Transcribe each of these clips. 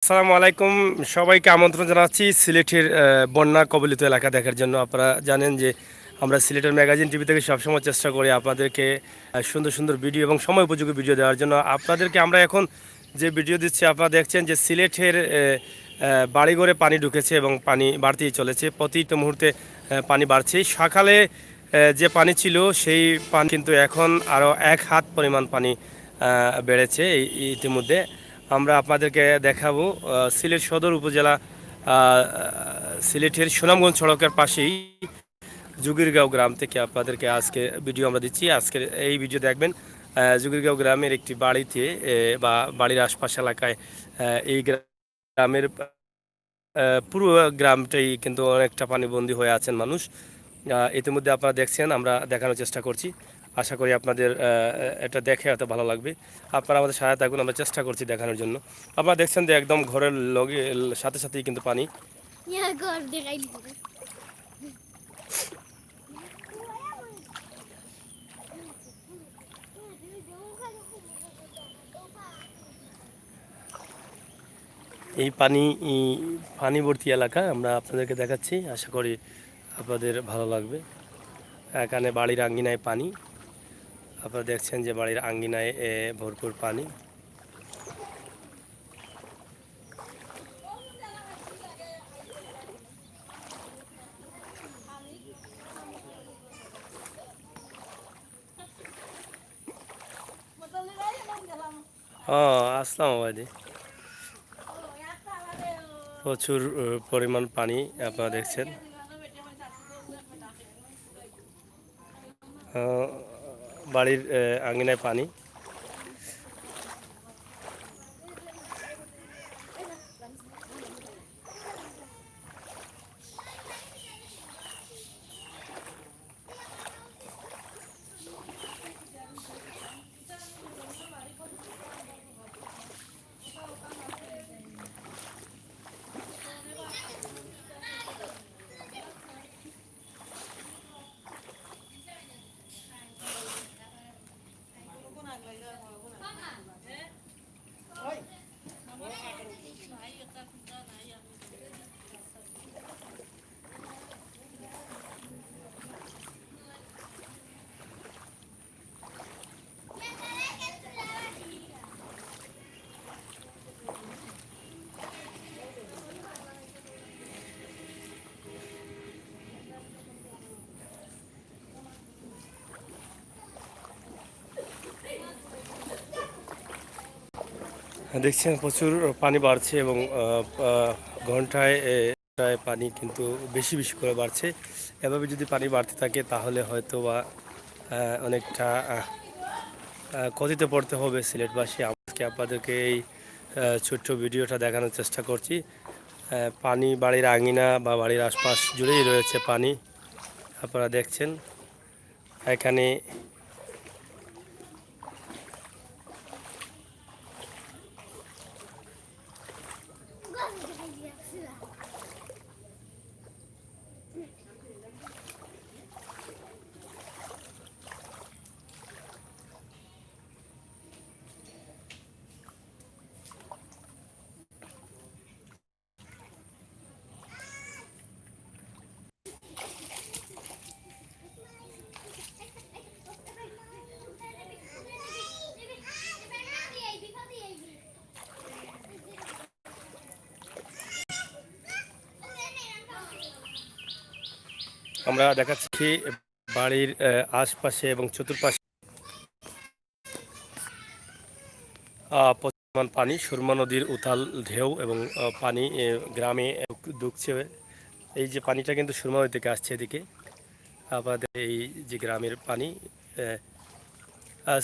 আসসালামু আলাইকুম। সবাইকে আমন্ত্রণ জানাচ্ছি সিলেটের বন্যা কবলিত এলাকা দেখার জন্য। আপনারা জানেন যে আমরা সিলেটের ম্যাগাজিন টিভি থেকে সবসময় চেষ্টা করি আপনাদেরকে সুন্দর সুন্দর ভিডিও এবং সময় উপযোগী ভিডিও দেওয়ার জন্য। আপনাদেরকে আমরা এখন যে ভিডিও দিচ্ছি, আপনারা দেখছেন যে সিলেটের বাড়িঘরে পানি ঢুকেছে এবং পানি বাড়তেই চলেছে। প্রতিটা মুহূর্তে পানি বাড়ছে। সকালে যে পানি ছিল সেই পানি কিন্তু এখন আরও 1 হাত পরিমাণ পানি বেড়েছে ইতিমধ্যে। আমরা আপনাদেরকে দেখাবো সিলেট সদর উপজেলা, সিলেটের সুনামগঞ্জ সড়কের পাশেই জুগিরগাঁও গ্রাম থেকে আপনাদেরকে আজকে ভিডিও আমরা দিচ্ছি। আজকের এই ভিডিও দেখবেন জুগিরগাঁও গ্রামের একটি বাড়িতে বা বাড়ির আশপাশ এলাকায় এই গ্রামের পুরো গ্রামটাই কিন্তু অনেকটা পানিবন্দী হয়ে আছেন মানুষ। ইতিমধ্যে আপনারা দেখছেন, আমরা দেখানোর চেষ্টা করছি। আশা করি আপনাদের এটা দেখে এত ভালো লাগবে। আপনারা আমাদের সহায়তা করুন, আমরা চেষ্টা করছি দেখানোর জন্য। আপনারা দেখছেন যে একদম ঘরের লগে সাথে সাথেই কিন্তু পানি। এই পানি ভর্তি এলাকা আমরা আপনাদেরকে দেখাচ্ছি। আশা করি আপনাদের ভালো লাগবে। এখানে বাড়ির আঙ্গিনায় পানি। আপনারা দেখছেন যে বাড়ির আঙ্গিনায় ভরপুর পানি। আসসালামু আলাইকুম। প্রচুর পরিমাণ পানি আপনারা দেখছেন। বাড়ির আঙিনায় পানি। দেখছেন প্রচুর পানি বাড়ছে এবং ঘন্টায় ঘন্টায় পানি কিন্তু বেশি বেশি করে বাড়ছে। এভাবে যদি পানি বাড়তে থাকে তাহলে হয়তো বা অনেকটা ক্ষতিতে পড়তে হবে সিলেটবাসী। আজকে আপনাদেরকে এই ছোট্ট ভিডিওটা দেখানোর চেষ্টা করছি। পানি বাড়ির আঙিনা বা বাড়ির আশপাশ জুড়েই রয়েছে পানি। আপনারা দেখছেন এখানে আমরা দেখাচ্ছি বাড়ির আশপাশে এবং চতুর্পাশে পরিমাণ পানি, সুরমা নদীর উথাল ঢেউ এবং পানি গ্রামে ঢুকছে। এই যে পানিটা কিন্তু সুরমা নদী থেকে আসছে এদিকে। আমাদের এই যে গ্রামের পানি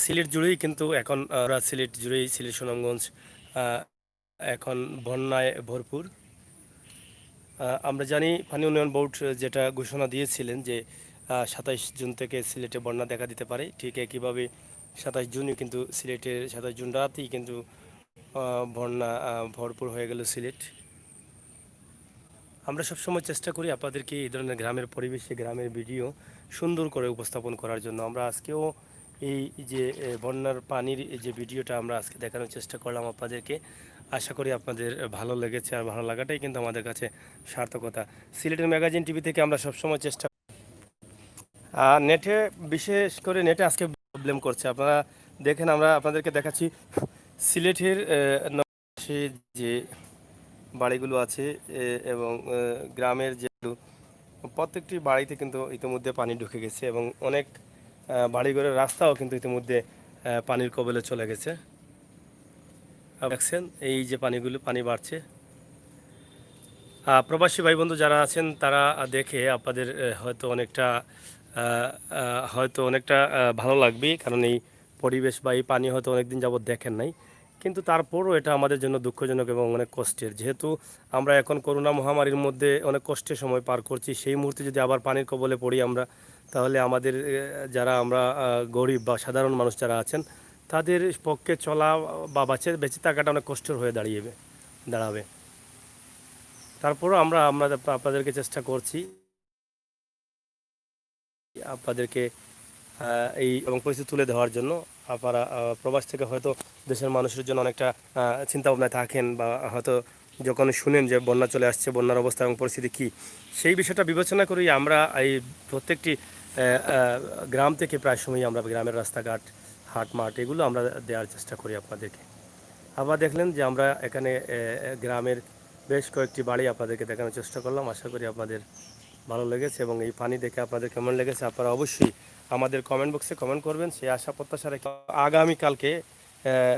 সিলেট জুড়েই কিন্তু এখন সিলেট জুড়েই, সিলেট সুনামগঞ্জ এখন বন্যায় ভরপুর। আমরা জানি পানি উন্নয়ন বোর্ড যেটা ঘোষণা দিয়েছিলেন যে 27 জুন থেকে সিলেটে বন্যা দেখা দিতে পারে, ঠিক একইভাবে 27 জুনই কিন্তু সিলেটের 27 জুন রাতেই কিন্তু বন্যা ভরপুর হয়ে গেল সিলেট। আমরা সবসময় চেষ্টা করি আপনাদেরকে এই ধরনের গ্রামের পরিবেশে গ্রামের ভিডিও সুন্দর করে উপস্থাপন করার জন্য। আমরা আজকেও এই যে বন্যার পানির যে ভিডিওটা আমরা আজকে দেখানোর চেষ্টা করলাম আপনাদেরকে। আশা করি আপনাদের ভালো লেগেছে, আর ভালো লাগাটাই কিন্তু আমাদের কাছে সার্থকতা। সিলেটের ম্যাগাজিন টিভি থেকে আমরা সবসময় চেষ্টা, নেটে বিশেষ করে নেটে আজকে প্রবলেম করছে। আপনারা দেখেন, আমরা আপনাদেরকে দেখাচ্ছি সিলেটের নবাবশী যে বাড়িগুলো আছে এবং গ্রামের যে প্রত্যেকটি বাড়িতে কিন্তু ইতিমধ্যে পানি ঢুকে গেছে এবং অনেক বাড়িঘরের রাস্তাও কিন্তু ইতিমধ্যে পানির কবলে চলে গেছে। দেখছেন এই যে পানি বাড়ছে। প্রবাসী ভাই বন্ধু যারা আছেন তারা দেখে আপনাদের হয়তো অনেকটা ভালো লাগবে, কারণ এই পরিবেশ বা এই পানি হয়তো অনেকদিন যাবৎ দেখেন নাই। কিন্তু তারপরও এটা আমাদের জন্য দুঃখজনক এবং অনেক কষ্টের, যেহেতু আমরা এখন করোনা মহামারীর মধ্যে অনেক কষ্টের সময় পার করছি। সেই মুহূর্তে যদি আবার পানির কবলে পড়ি আমরা, তাহলে আমাদের যারা আমরা গরিব বা সাধারণ মানুষ যারা আছেন তাদের পক্ষে চলা বা বেঁচে থাকাটা অনেক কষ্টের হয়ে দাঁড়াবে। তারপরও আমরা আপনাদেরকে চেষ্টা করছি আপনাদেরকে এই এবং পরিস্থিতি তুলে দেওয়ার জন্য। আপনারা প্রবাস থেকে হয়তো দেশের মানুষের জন্য অনেকটা চিন্তা ভাবনায় থাকেন, বা হয়তো যখন শুনেন যে বন্যা চলে আসছে, বন্যার অবস্থা এবং পরিস্থিতি কী, সেই বিষয়টা বিবেচনা করেই আমরা এই প্রত্যেকটি গ্রাম থেকে প্রায় সময় আমরা গ্রামের রাস্তাঘাট, হাট মাঠ এগুলো আমরা দেওয়ার চেষ্টা করি আপনাদেরকে। আবার দেখলেন যে আমরা এখানে গ্রামের বেশ কয়েকটি বাড়ি আপনাদেরকে দেখানোর চেষ্টা করলাম। আশা করি আপনাদের ভালো লেগেছে এবং এই পানি দেখে আপনাদের কেমন লেগেছে আপনারা অবশ্যই আমাদের কমেন্ট বক্সে কমেন্ট করবেন। সেই আশা প্রত্যাশা রেখে আগামীকালকে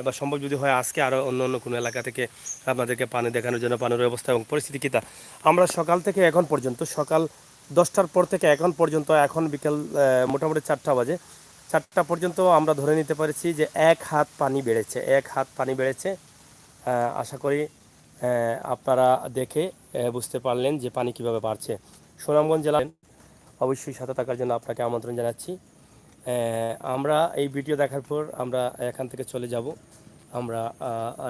বা সম্ভব যদি হয় আজকে আরও অন্য কোনো এলাকা থেকে আপনাদেরকে পানি দেখানোর জন্য পানির ব্যবস্থা এবং পরিস্থিতি কী তা আমরা সকাল থেকে এখন পর্যন্ত, সকাল 10টার পর থেকে এখন পর্যন্ত, এখন বিকেল মোটামুটি 4টা বাজে, 4টা পর্যন্ত আমরা ধরে নিতে পারছি যে 1 হাত পানি বেড়েছে, 1 হাত পানি বেড়েছে। আশা করি আপনারা দেখে বুঝতে পারলেন যে পানি কিভাবে বাড়ছে। সুনামগঞ্জ জেলায় অবশ্যই সাথে থাকার জন্য আপনাকে আমন্ত্রণ জানাচ্ছি। আমরা এই ভিডিও দেখার পর আমরা এখান থেকে চলে যাব, আমরা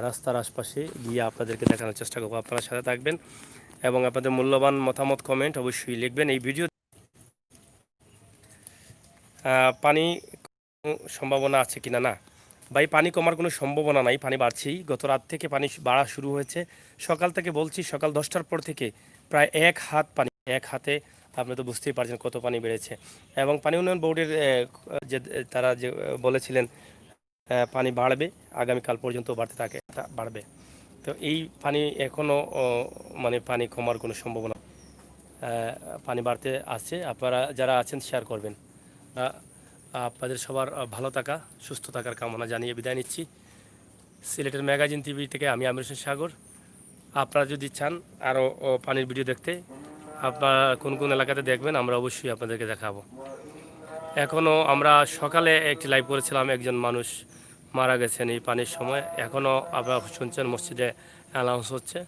রাস্তার আশপাশে গিয়ে আপনাদেরকে দেখানোর চেষ্টা করব। আপনারা সাথে থাকবেন এবং আপনাদের মূল্যবান মতামত কমেন্ট অবশ্যই লিখবেন। এই ভিডিও পানি সম্ভাবনা আছে কিনা, না ভাই, পানি কমার কোনো সম্ভাবনা নাই, পানি বাড়ছেই। গত রাত থেকে পানি বাড়া শুরু হয়েছে। সকাল থেকে বলছি, সকাল 10টার পর থেকে প্রায় 1 হাত পানি, 1 হাতে আপনি তো বুঝতেই পারছেন কত পানি বেড়েছে। এবং পানি উন্নয়ন বোর্ডের যে তারা যে বলেছিলেন পানি বাড়বে, আগামীকাল পর্যন্ত বাড়বে। তো এই পানি এখনও মানে পানি কমার কোনো সম্ভাবনা, পানি বাড়তে আছে। আপনারা যারা আছেন শেয়ার করবেন। আপনাদের সবার ভালো থাকা, সুস্থ থাকার কামনা জানিয়ে বিদায় নিচ্ছি। সিলেটের ম্যাগাজিন টিভি থেকে আমি আমির হোসেন সাগর। আপনারা যদি চান আরও পানির ভিডিও দেখতে, আপনারা কোন কোন এলাকাতে দেখবেন আমরা অবশ্যই আপনাদেরকে দেখাবো। এখনও আমরা সকালে একটি লাইভ করেছিলাম, একজন মানুষ মারা গেছেন এই পানির সময়। এখনও আপনারা শুনছেন মসজিদে অ্যানাউন্স হচ্ছে।